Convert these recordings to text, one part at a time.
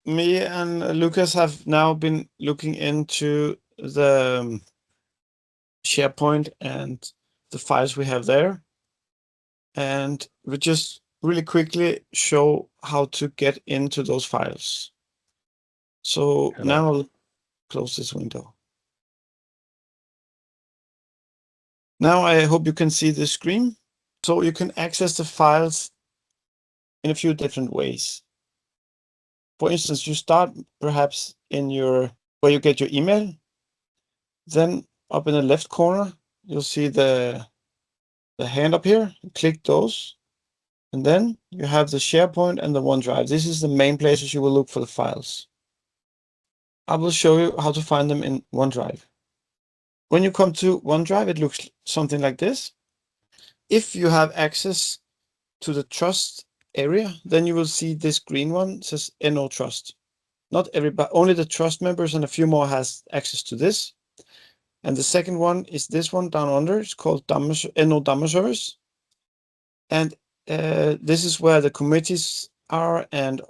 me and Lucas have now been looking into the SharePoint and the files we have there. And we just really quickly show how to get into those files. So Hello. now I'll close this window. Now I hope you can see the screen. So you can access the files in a few different ways. For instance, you start perhaps in where you get your email. Then up in the left corner, you'll see the hand up here. Click those. And then you have the SharePoint and the OneDrive. This is the main places you will look for the files. I will show you how to find them in OneDrive. When you come to OneDrive, it looks something like this. If you have access to the trust area, then you will see this green one says NO Trust. Not everybody, only the trust members and a few more has access to this. And the second one is this one down under. It's called NO Dhamma Service. And this is where the committees are and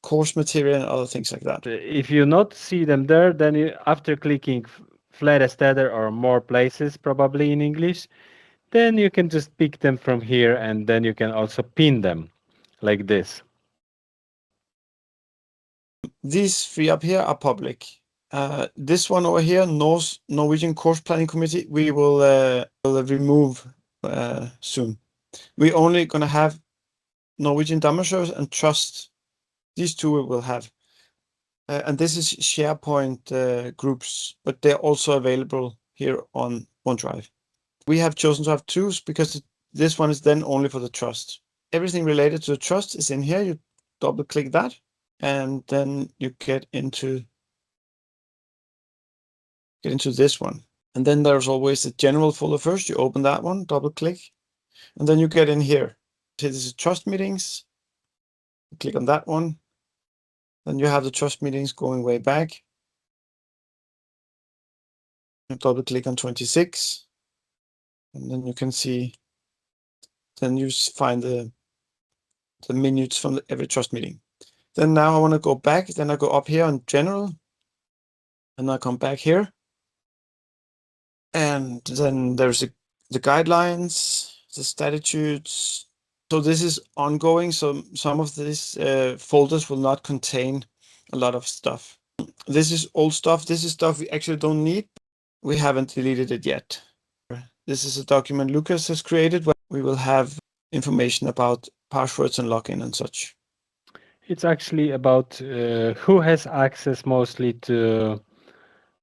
course material and other things like that. If you not see them there, then you, after clicking Flere steder or more places, probably in English, then you can just pick them from here and then you can also pin them like this. These three up here are public. This one over here, Norwegian Course Planning Committee, we will remove soon. We're only going to have Norwegian Dhamma Service and Trust. These two we will have. And this is SharePoint groups, but they're also available here on OneDrive. We have chosen to have two because this one is then only for the trust. Everything related to the trust is in here. You double click that, and then you get into this one. And then there's always the general folder first. You open that one, double click, and then you get in here. See, this is trust meetings. Click on that one. Then you have the trust meetings going way back. You double click on 26. And then you can see, then you find the minutes from every trust meeting. Then now I want to go back. Then I go up here on general. And I come back here. And then there's the guidelines, the statutes. So this is ongoing. So some of these folders will not contain a lot of stuff. This is old stuff. This is stuff we actually don't need. We haven't deleted it yet. This is a document Lucas has created where we will have information about passwords and login and such. It's actually about who has access mostly to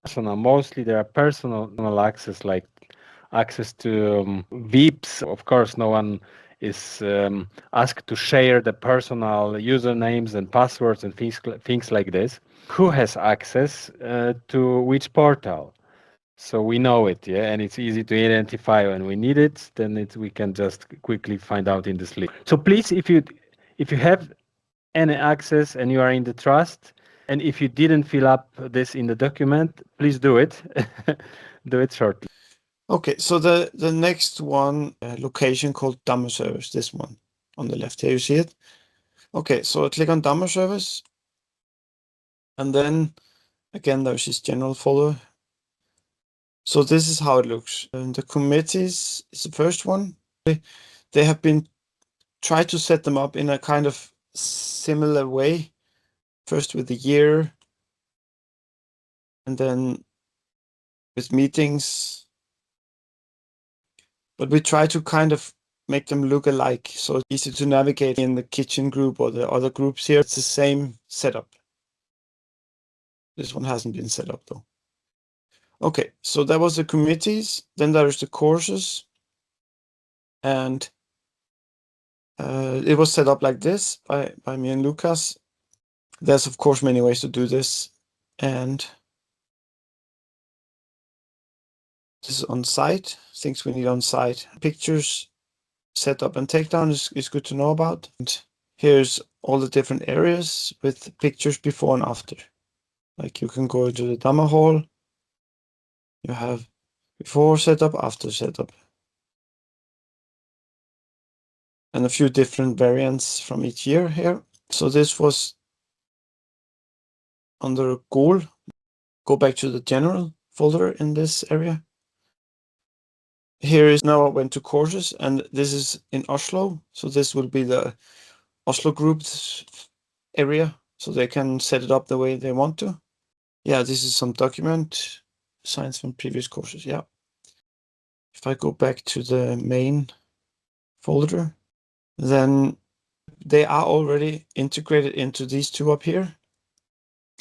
personal. Mostly there are personal access, like access to VIPs. Of course, no one is asked to share the personal usernames and passwords and things like this. Who has access to which portal? So we know it, yeah, and it's easy to identify when we need it. Then we can just quickly find out in this list. So please, if you have any access and you are in the trust, and if you didn't fill up this in the document, please do it. Do it shortly. Okay, so the next one, location called Dhamma Service, this one on the left here, you see it? Okay, so I click on Dhamma Service. And then again, there's this general folder. So this is how it looks. And the committees is the first one. They have been tried to set them up in a kind of similar way. First with the year, and then with meetings. But we try to kind of make them look alike, so it's easy to navigate in the kitchen group or the other groups here. It's the same setup. This one hasn't been set up though. Okay, so that was the committees. Then there's the courses. And it was set up like this by me and Lucas. There's of course many ways to do this. And this is on site, things we need on site. Pictures, setup and takedown is good to know about. And here's all the different areas with pictures before and after. Like you can go to the Dhamma hall. You have before setup, after setup. And a few different variants from each year here. So this was under goal, go back to the general folder in this area. Here is now I went to courses, and this is in Oslo. So this will be the Oslo group's area, so they can set it up the way they want to. Yeah, this is some document signs from previous courses. Yeah. If I go back to the main folder, then they are already integrated into these two up here.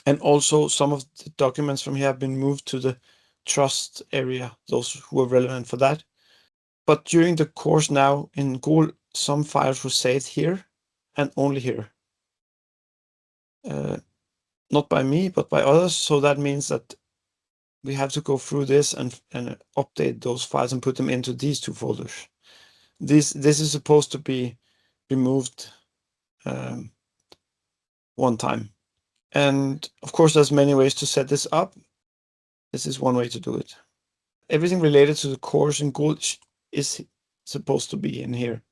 And also some of the documents from here have been moved to the trust area, those who are relevant for that. But during the course now in Google, some files were saved here and only here. Not by me, but by others. So that means that we have to go through this and update those files and put them into these two folders. This is supposed to be removed one time. And of course, there's many ways to set this up. This is one way to do it. Everything related to the course in Google is supposed to be in here.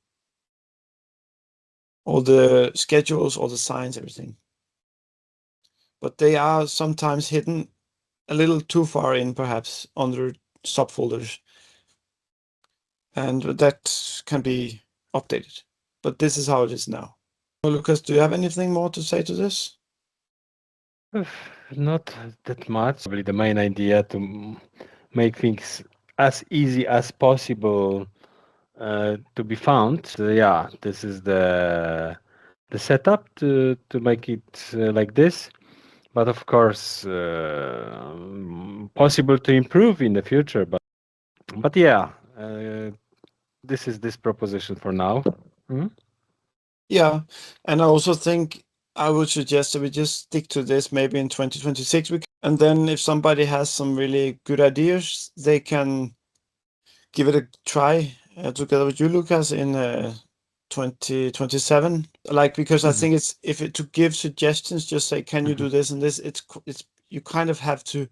All the schedules, all the signs, everything. But they are sometimes hidden a little too far in, perhaps, under subfolders. And that can be updated. But this is how it is now. Well, Lucas, do you have anything more to say to this? Not that much. Probably the main idea to make things as easy as possible to be found. So yeah, this is the setup to make it like this. But of course, possible to improve in the future. But yeah, this is this proposition for now. Mhm. Yeah, and I also think I would suggest that we just stick to this maybe in 2026. And then if somebody has some really good ideas, they can give it a try together with you, Lucas, in 2027. Like, because I think it's to give suggestions, just say, can you do this and this? It's you kind of have to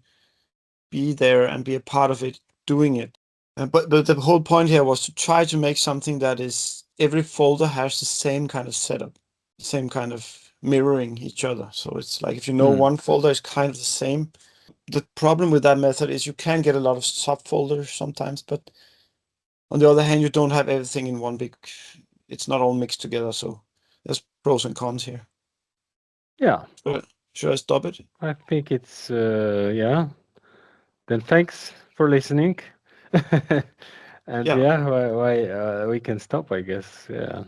be there and be a part of it, doing it. But the whole point here was to try to make something that is every folder has the same kind of setup, same kind of mirroring each other. So it's like if you know one folder is kind of the same. The problem with that method is you can get a lot of subfolders sometimes, but on the other hand, you don't have everything in one big. It's not all mixed together. So there's pros and cons here. Yeah, Should I stop it? I think it's yeah. Then thanks for listening. And Yeah. yeah, why we can stop, I guess. Yeah.